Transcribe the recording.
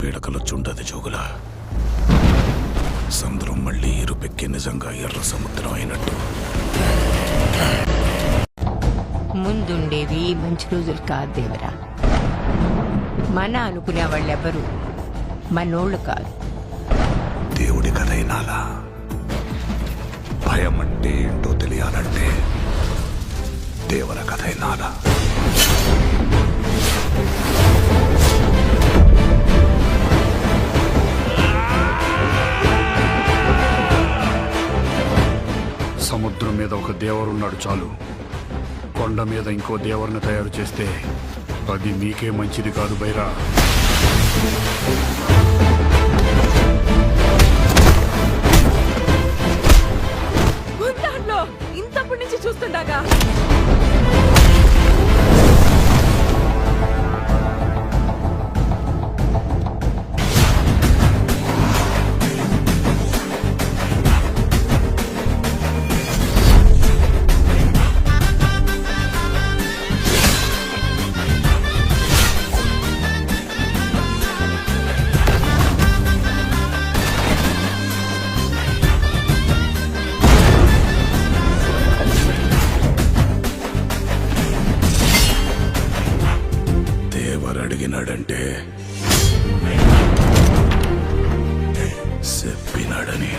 పీడకలొచ్చుంటది జోగుల. సముద్రం మళ్ళీ ఇరుపెక్కి నిజంగా ఎర్ర సముద్రం అయినట్టు. ముందుండేవి మంచి రోజులు కాదు దేవరా. మన అనుకునే వాళ్ళెవ్వరూ మనోళ్ళు కాదు. దేవుడి కథ అయినాలా? భయం అంటే ఏంటో తెలియాలంటే దేవర కథ అయినాలా? సముద్రం మీద ఒక దేవరున్నాడు చాలు. కొండ మీద ఇంకో దేవరుని తయారు చేస్తే అది మీకే మంచిది కాదు బైరా. ఇంతప్పటి నుంచి చూస్తుండగా అడిగినాడంటే చెప్పినాడని.